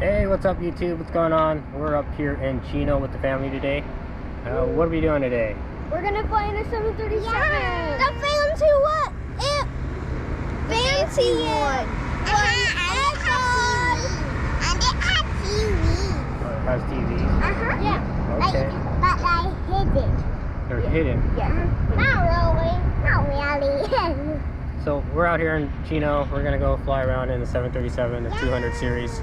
Hey, what's up YouTube? What's going on? We're up here in Chino with the family today. What are we doing today? We're gonna fly in a 737. Yeah. The fancy what? Fancy one. And it has TV. Oh, it has TV? Yeah. Okay. But I hid it. They're hidden? Yeah. Not really. So we're out here in Chino. We're gonna go fly around in the 737, the 200 series,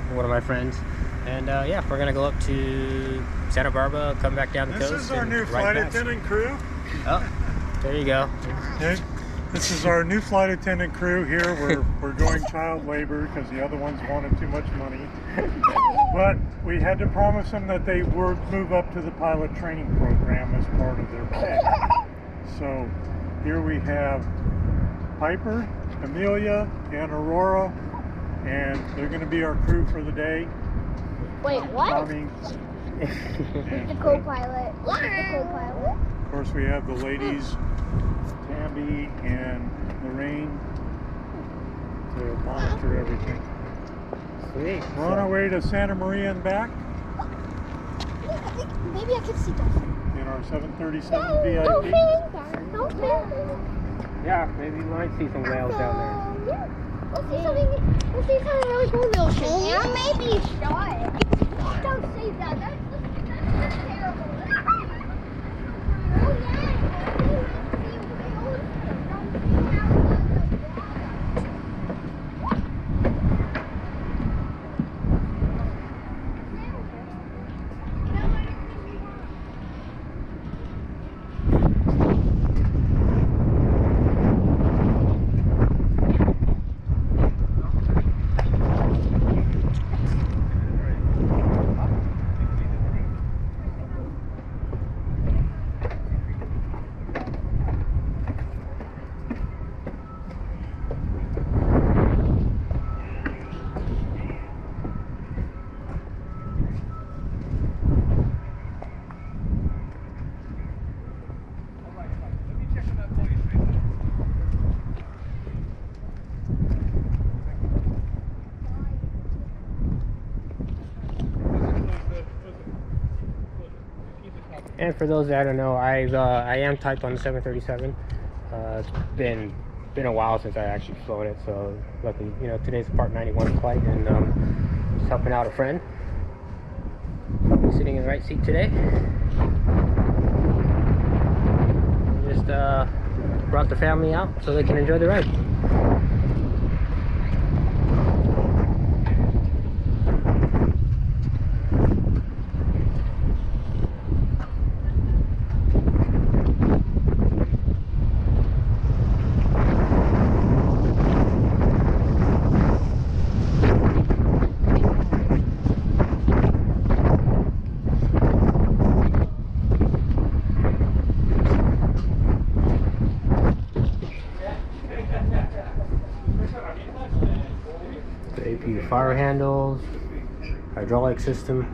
with one of my friends. And yeah, we're gonna go up to Santa Barbara, come back down the coast. This is our new flight attendant crew. Oh, there you go. Okay. This is our new flight attendant crew here. We're going child labor because the other ones wanted too much money. But we had to promise them that they would move up to the pilot training program as part of their pay. So here we have Piper, Amelia, and Aurora, and they're going to be our crew for the day. Wait, what? Tommy. The co-pilot. The co-pilot. Of course, we have the ladies, Tamby and Lorraine, to monitor everything. Sweet. We're on our way to Santa Maria and back Maybe I could see dolphins. in our 737 VIP. Dolphins. Yeah, maybe we might see some whales down there. We'll see something really cool in the ocean. Yeah, maybe sharks. Don't say that. That's terrible. Oh, yeah. And for those that don't know, I am typed on the 737. It's been a while since I actually flown it, so luckily, you know, today's a Part 91 flight, and just helping out a friend. So I'm sitting in the right seat today. Just brought the family out so they can enjoy the ride. The AP fire handles, hydraulic system.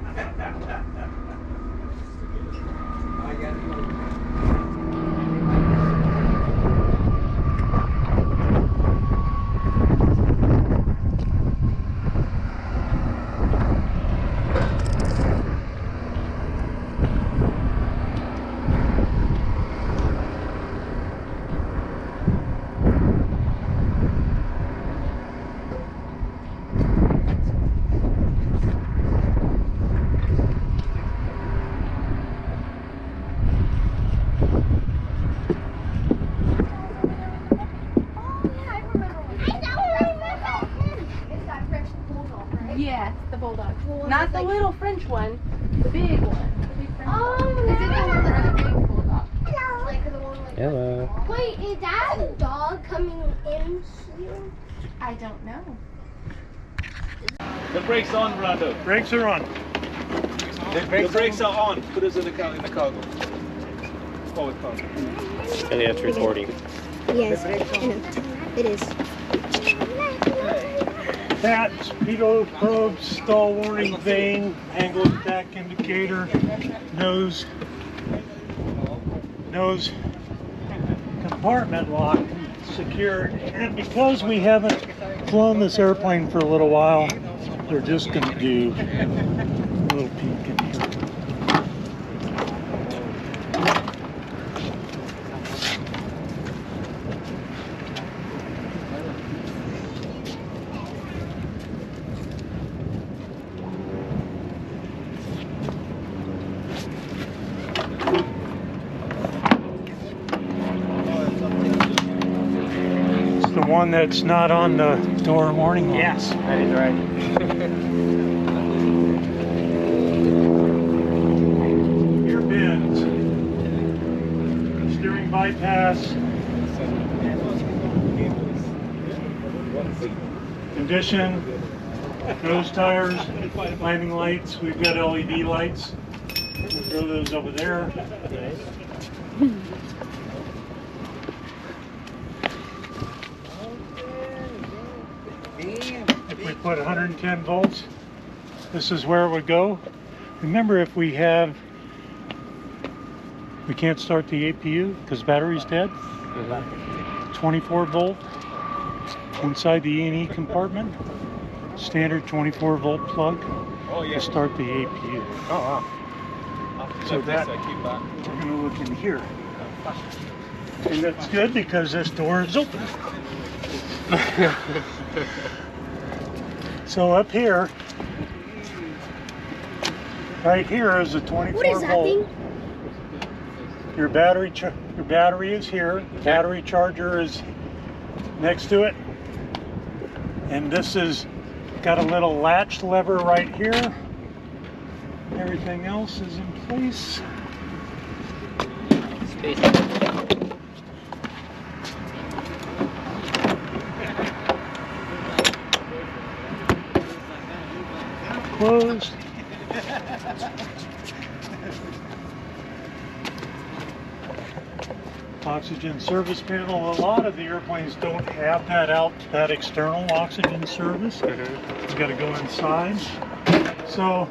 Yes, the bulldog. Not the little French one, the big one. The big French one. Is it the one or the big bulldog? Hello. Wait, is that a dog coming in here? I don't know. The brakes on, Rolando. Brakes are on. The brakes are on. Put us in the cargo. Forward cargo. And that's recording. Yes, it is. That speedo probe, stall warning vane, angle attack indicator, nose compartment lock secured. And because we haven't flown this airplane for a little while, We're just going to do a little peek in here. It's the one that's not on the door warning lights. Yes, that is right. Rear bends, steering bypass, condition, nose tires, landing lights. We've got LED lights. We'll throw those over there. If we put 110 volts, this is where it would go. Remember, if we can't start the APU because battery's dead. 24 volt inside the E&E compartment. Standard 24 volt plug to start the APU. Oh, wow. So that, we're going to look in here. And that's good because this door is open. So up here, right here is a 24 What is that volt. thing? Your battery is here. Battery charger is next to it. And this is got a little latch lever right here. Everything else is in place. Closed. Oxygen service panel. A lot of the airplanes don't have that external oxygen service. You've got to go inside. So,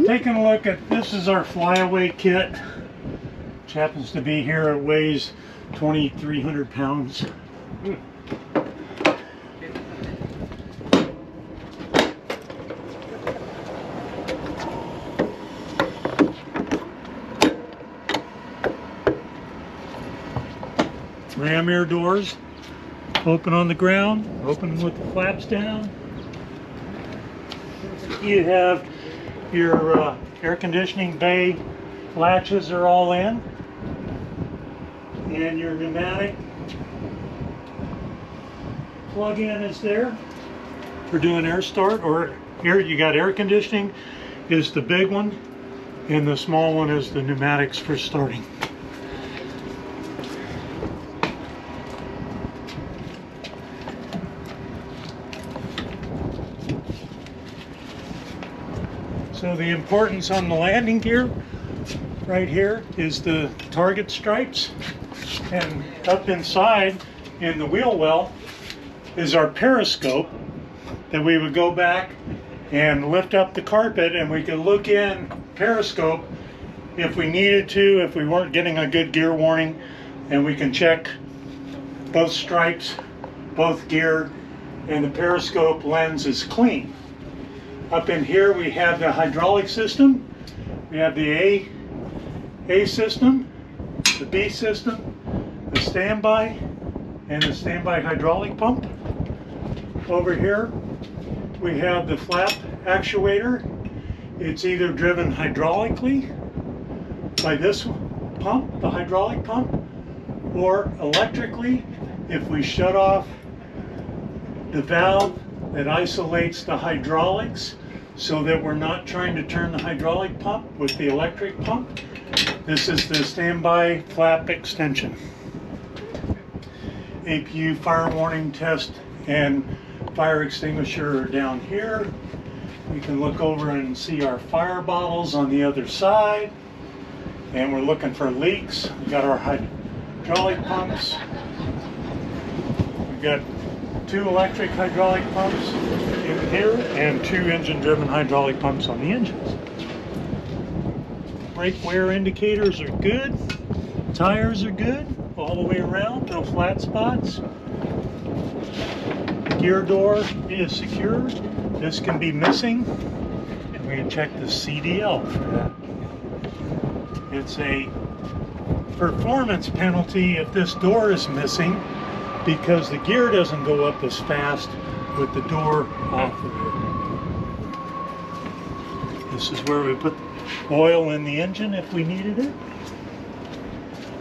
taking a look at this is our flyaway kit, which happens to be here. It weighs 2,300 pounds. Ram air doors, open on the ground, open with the flaps down. You have your air conditioning bay latches are all in, and your pneumatic plug-in is there for doing air start, or here you got air conditioning is the big one, and the small one is the pneumatics for starting. So the importance on the landing gear right here is the target stripes, and up inside in the wheel well is our periscope that we would go back and lift up the carpet, and we could look in periscope if we needed to, if we weren't getting a good gear warning, and we can check both stripes, both gear, and the periscope lens is clean. Up in here we have the hydraulic system. We have the A system, the B system, the standby, and the standby hydraulic pump. Over here we have the flap actuator. It's either driven hydraulically by this pump, the hydraulic pump, or electrically if we shut off the valve that isolates the hydraulics so that we're not trying to turn the hydraulic pump with the electric pump. This is the standby flap extension. APU fire warning test and fire extinguisher are down here. We can look over and see our fire bottles on the other side, and we're looking for leaks. We've got our hydraulic pumps. We've got 2 electric hydraulic pumps in here and 2 engine-driven hydraulic pumps on the engines. Brake wear indicators are good. Tires are good all the way around, no flat spots. Gear door is secure. This can be missing, and we can check the CDL for that. It's a performance penalty if this door is missing because the gear doesn't go up as fast with the door off of it. This is where we put oil in the engine if we needed it.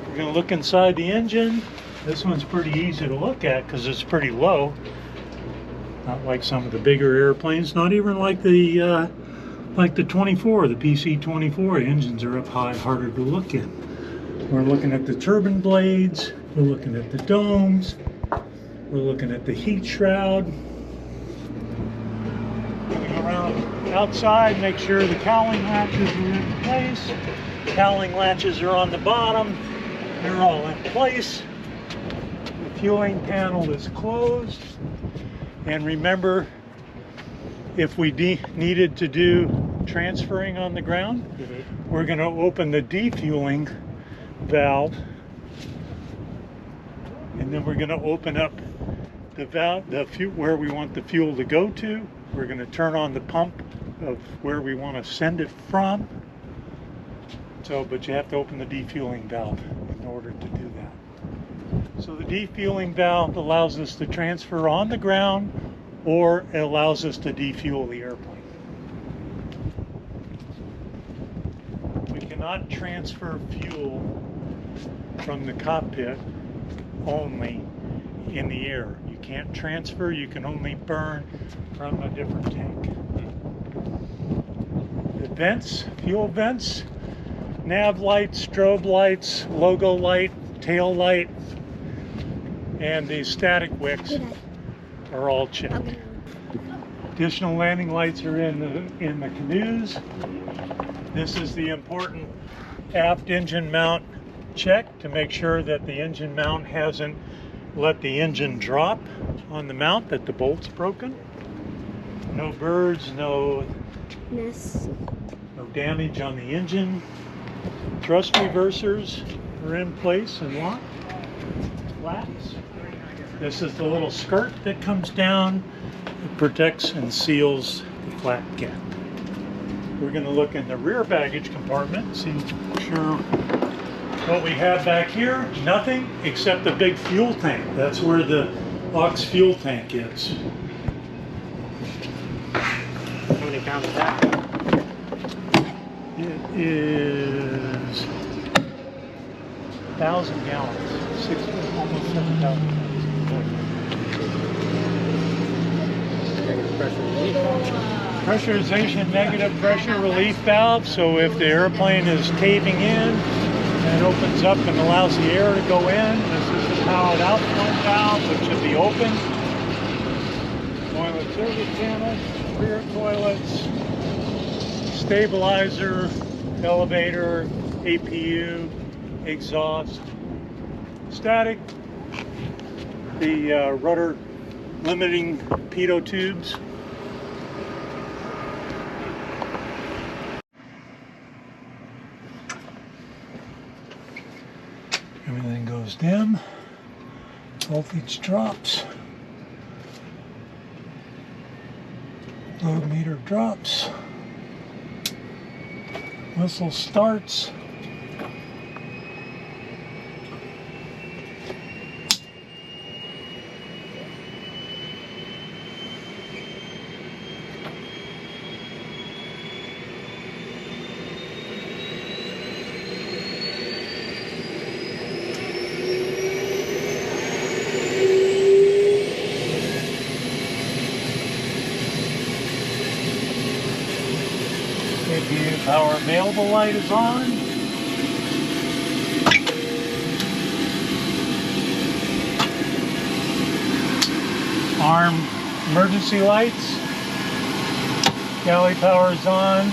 We're going to look inside the engine. This one's pretty easy to look at because it's pretty low. Not like some of the bigger airplanes, not even like the 24, the PC-24. Engines are up high, harder to look in. We're looking at the turbine blades, we're looking at the domes, we're looking at the heat shroud. We're going to go around outside, make sure the cowling latches are in place. Cowling latches are on the bottom, they're all in place. The fueling panel is closed. And remember, if we needed to do transferring on the ground, we're going to open the defueling valve, and then we're going to open up the valve, where we want the fuel to go to. We're going to turn on the pump of where we want to send it from. So, but you have to open the defueling valve in order to do that. So the defueling valve allows us to transfer on the ground, or it allows us to defuel the airplane. We cannot transfer fuel from the cockpit only in the air. You can't transfer, you can only burn from a different tank. The vents, fuel vents, nav lights, strobe lights, logo light, tail light, and the static wicks are all checked. Additional landing lights are in the canoes. This is the important aft engine mount check to make sure that the engine mount hasn't let the engine drop on the mount, that the bolt's broken. No birds, no damage on the engine. Thrust reversers are in place and locked. Flaps. This is the little skirt that comes down. It protects and seals the flap cap. We're going to look in the rear baggage compartment, see sure what we have back here. Nothing except the big fuel tank. That's where the aux fuel tank is. How many pounds is that? It is 1,000 gallons, almost 7,000 gallons. Pressurization negative pressure relief valve, so if the airplane is caving in, it opens up and allows the air to go in. This is the powered outflow valve, which should be open. Toilet service panel, rear toilets, stabilizer, elevator, APU, exhaust, static, the rudder limiting pitot tubes. Everything goes dim, voltage drops, load meter drops, whistle starts. Power available light is on. Arm emergency lights. Galley power is on.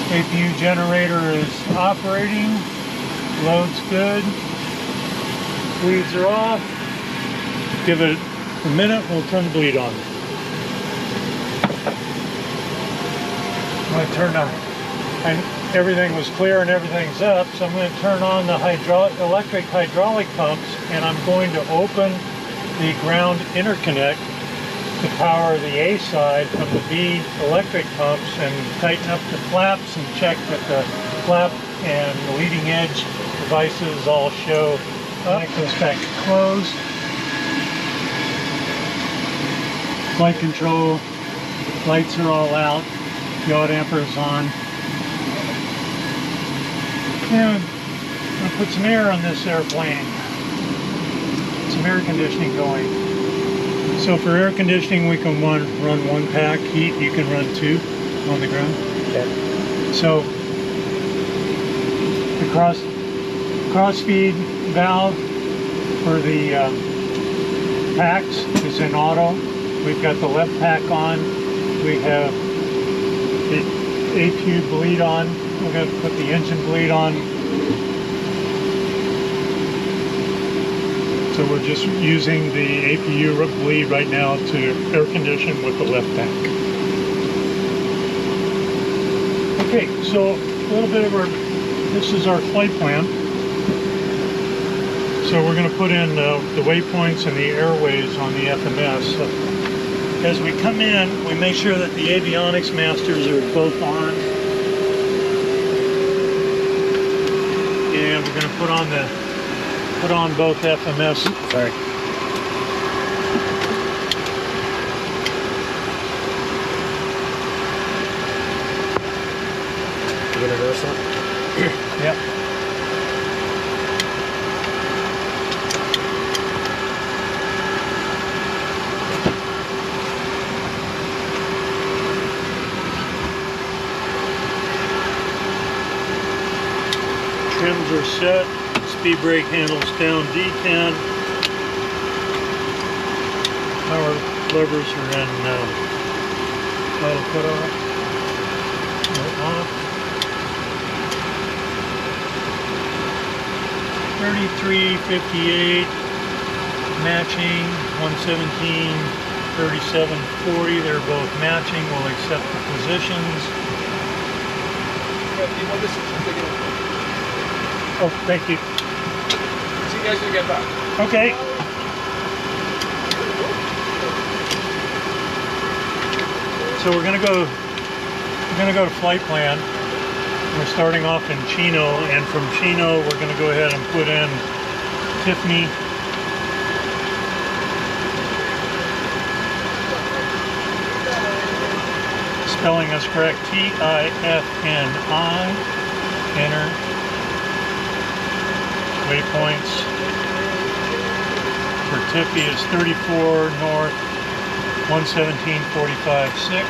APU generator is operating. Load's good. Bleeds are off. Give it a minute, we'll turn the bleed on. I'm going to turn on, everything was clear and everything's up, so I'm going to turn on the electric hydraulic pumps, and I'm going to open the ground interconnect to power the A side from the B electric pumps and tighten up the flaps and check that the flap and the leading edge devices all show up. It goes back to close. Flight control, lights are all out, yaw damper is on. And I'm going to put some air on this airplane. Some air conditioning going. So for air conditioning we can run one pack heat, you can run two on the ground. Okay. So the cross feed valve for the packs is in auto. We've got the left pack on. We have the APU bleed on. We're going to put the engine bleed on. So we're just using the APU bleed right now to air condition with the left pack. Okay, so a little bit of this is our flight plan. So we're going to put in the waypoints and the airways on the FMS. So as we come in, we make sure that the avionics masters are both on. And we're going to put on both FMS. Sorry. You gonna reverse it? Yep. Trims are set. Speed brake handles down D10. Power levers are in auto cutoff. Off. 3358 matching, 117, 3740. They're both matching. We'll accept the positions. Oh, thank you. See you guys when you get back. Okay. So we're gonna go to flight plan. We're starting off in Chino, and from Chino we're gonna go ahead and put in Tiffany. Spelling is correct, T-I-F-N-I. Enter. Waypoints for Tiffy is 34 north, 117.45.6.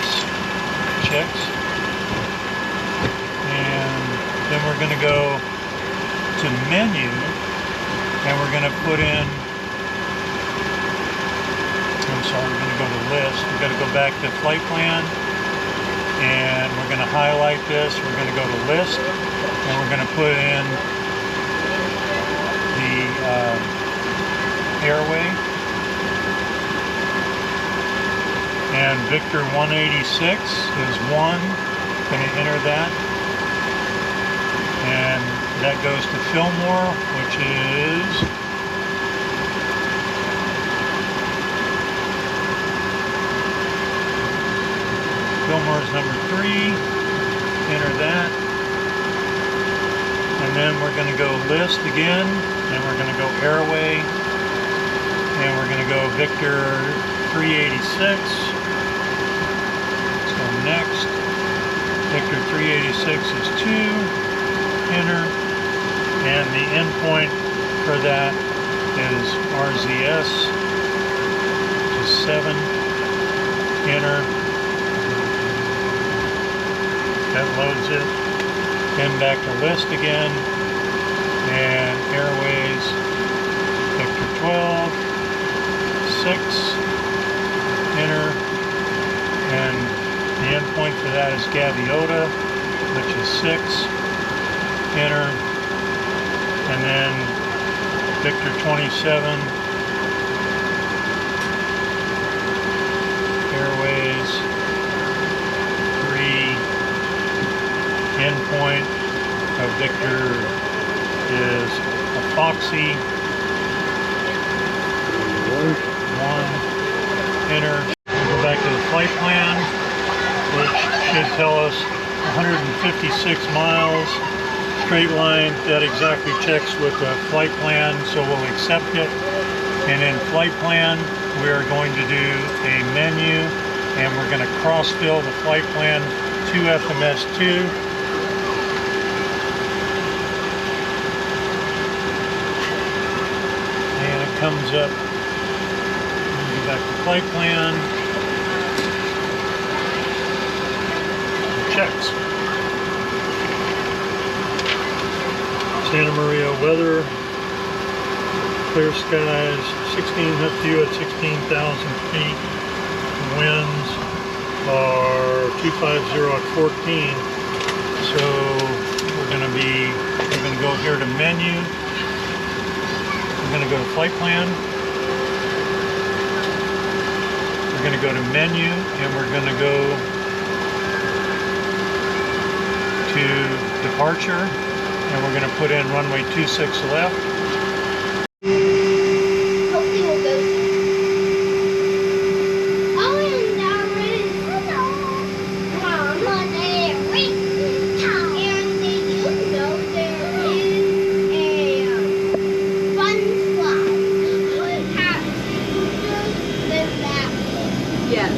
Checks. And then we're going to go to menu, and we're going to put in, we're going to go to list. We're going to go back to flight plan, and we're going to highlight this. We're going to go to list, and we're going to put in airway, and Victor 186 is 1. Going to enter that, and that goes to Fillmore, which is Fillmore's number 3. Enter that. And then we're going to go list again, and we're going to go airway, and we're going to go Victor 386. So next, Victor 386 is 2, enter, and the endpoint for that is RZS, which is 7, enter. That loads it. Then back to list again, and airways, Victor 12, 6, enter, and the endpoint for that is Gaviota, which is 6, enter, and then Victor 27, airways, 3, endpoint of Victor is a Foxy, 1, enter. should tell us 156 miles. Straight line, that exactly checks with the flight plan, so we'll accept it. And in flight plan, we are going to do a menu, and we're going to cross-fill the flight plan to FMS2. And it comes up, go back to flight plan, checks. Santa Maria weather, clear skies, 16 view at 16,000 feet. Winds are 250 at 14. So we're going to go here to menu. We're going to go to flight plan. We're going to go to menu, and we're going to go to departure. And we're going to put in runway 26 left. Hopefully we'll go. Oh, and there is Mama, there is. And did you know there is a fun slide? What happens? There's that. Yes.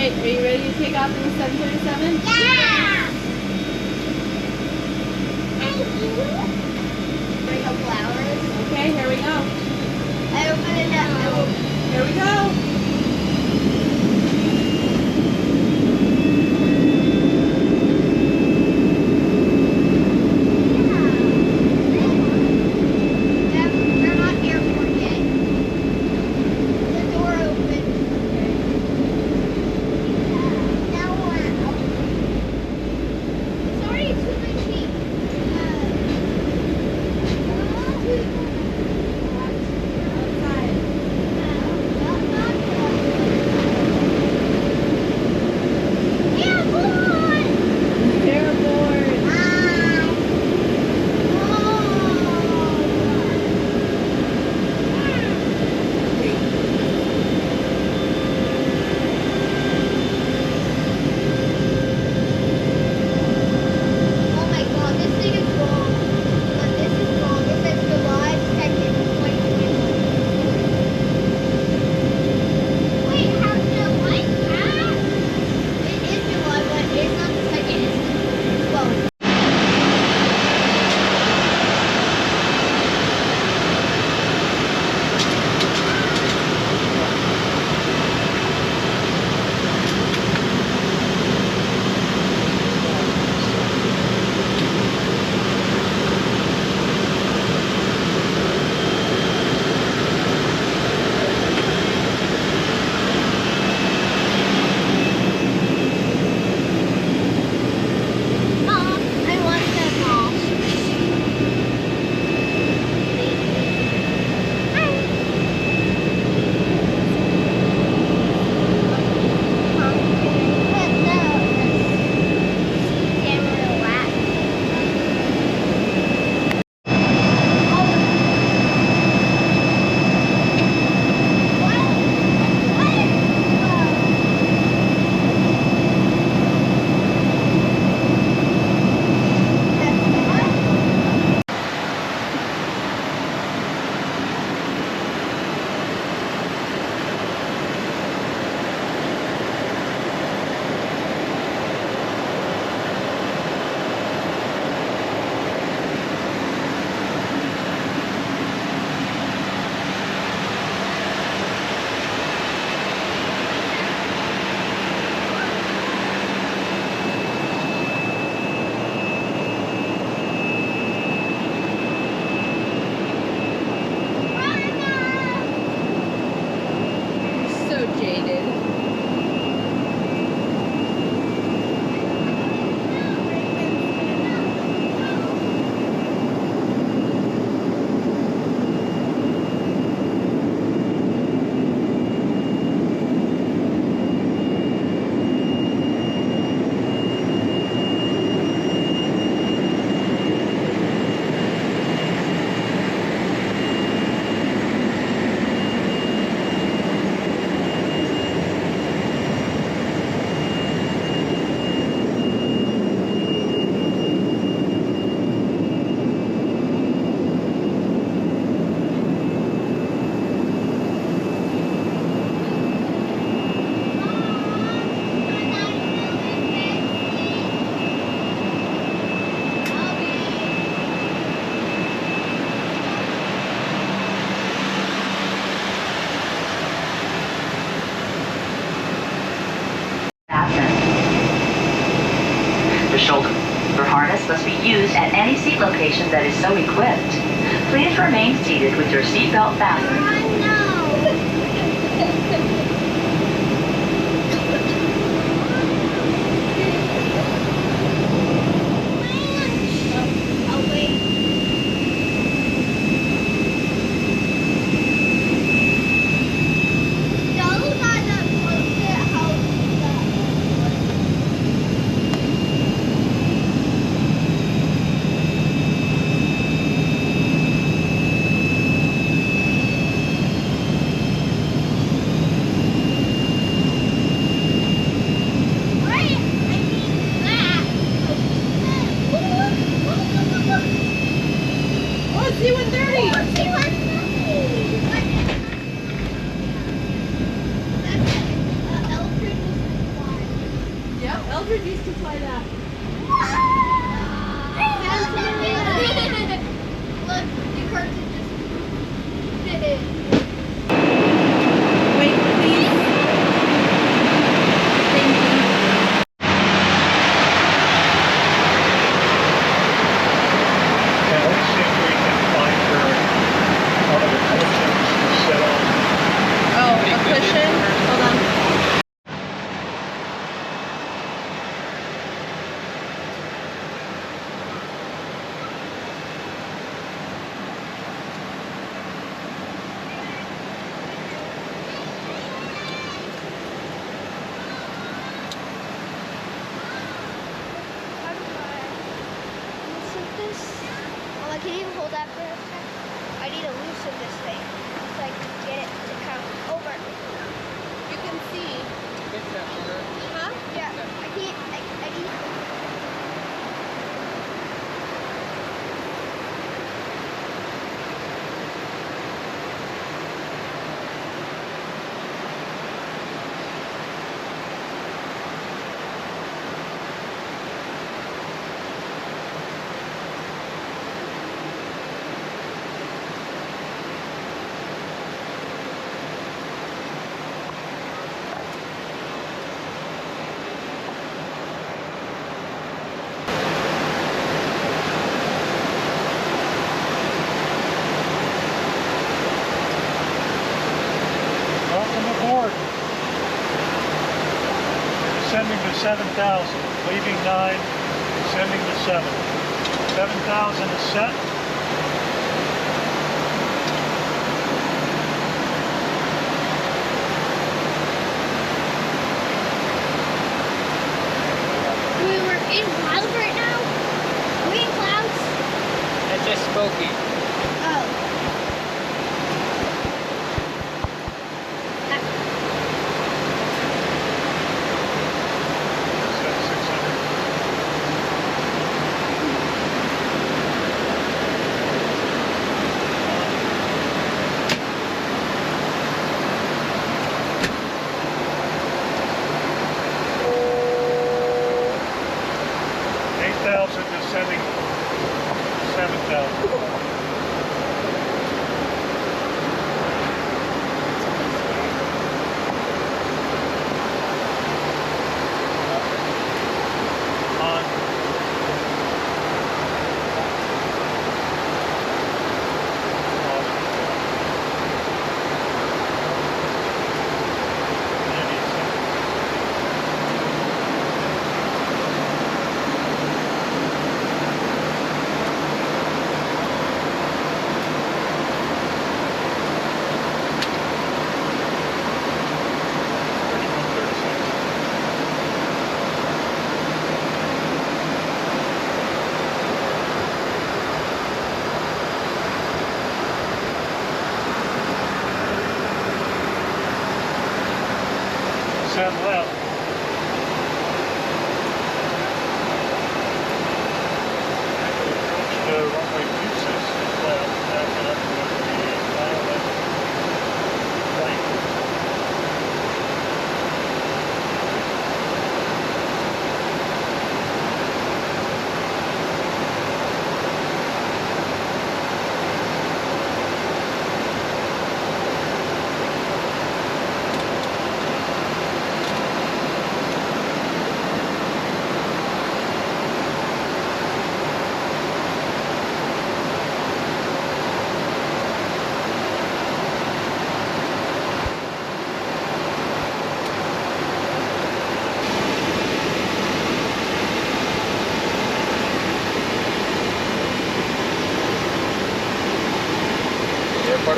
Are you ready to take off in the 737? Yeah! Thank you. For a couple hours. Okay, here we go. I open it up. Here we go. We're not airport yet. The door opens. Now wow. It's already too much heat. labor harness must be used at any seat location that is so equipped. Please remain seated with your seatbelt fastened. Eldred used to fly that. Look, the curtain just Wait, please. Thank you. Yeah, let's see if we can find her one of the cushions to sit on. Oh, a cushion? Hold on. Can you hold that for a second? I need to loosen this thing so I can get it to come over. You can see. Huh? Yeah, I can't. I need. Descending to 7,000, leaving 9, descending to 7. 7,000 is set. We're in clouds right now? Are we in clouds? That's just smoky. Oh. Descending 7,000.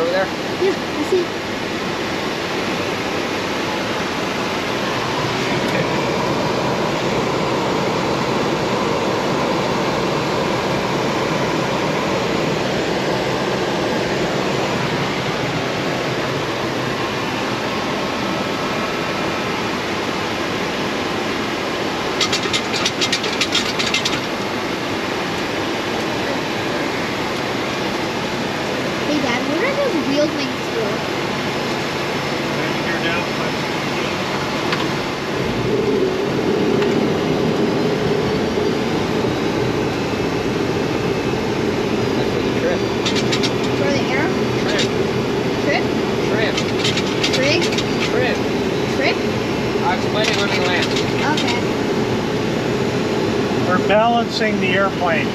over there? Yeah, I see. Hey Dad, what are those wheels linked to? You're down. That's for the trip. For the air? Trim. Trip? Trim. Trig? Trim. Trip? I'll explain it when we land. Okay. We're balancing the airplane.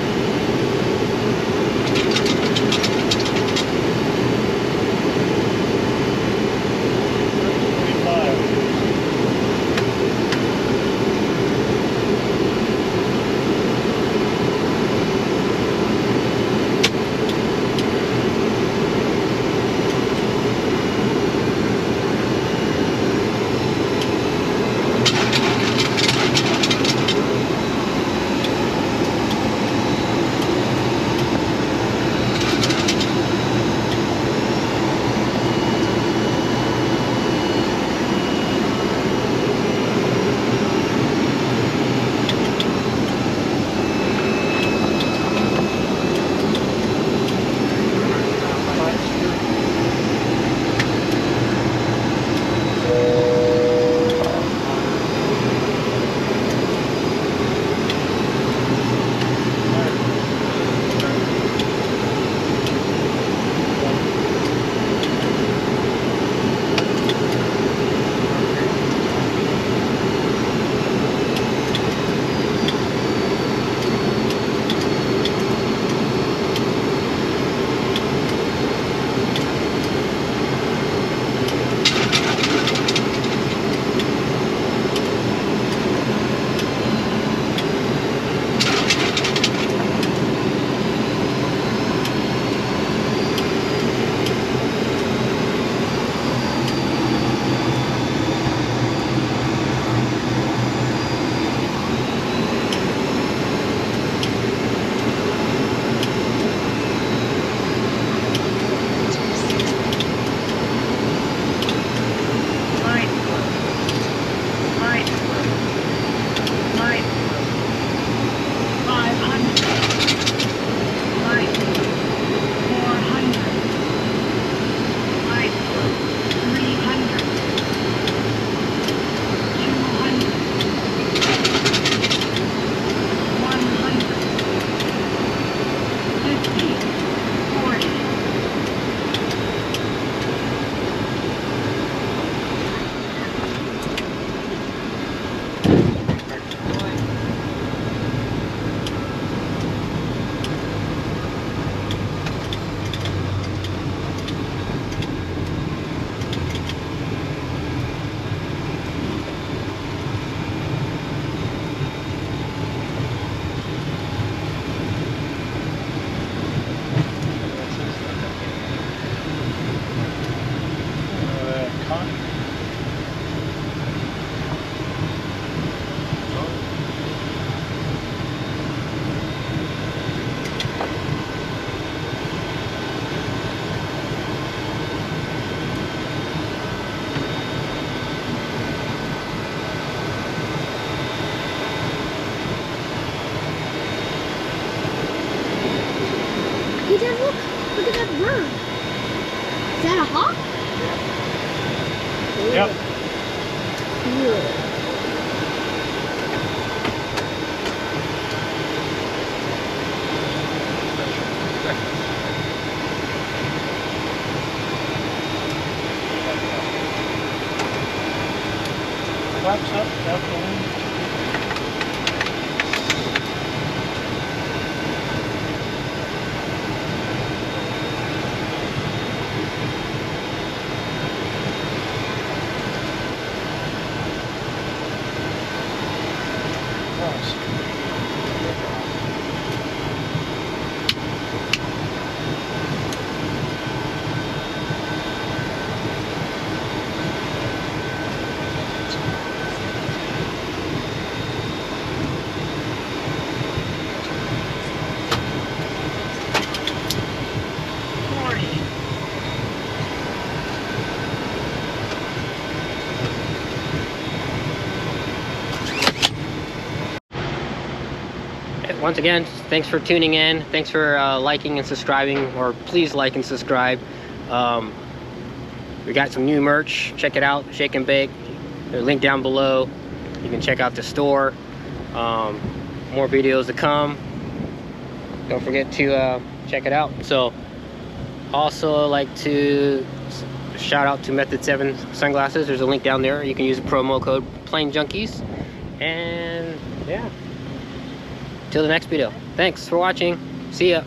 Hey Dad, look! Look at that bird! Is that a hawk? Yep. Cool. Flaps up, definitely. once again, thanks for tuning in. Thanks for liking and subscribing, or please like and subscribe. We got some new merch. Check it out, Shake and Bake. There's a link down below. You can check out the store. More videos to come. Don't forget to check it out. So also like to shout out to Method 7 sunglasses. There's a link down there. You can use the promo code PlaneJunkies. And yeah, till the next video. Thanks for watching. See ya.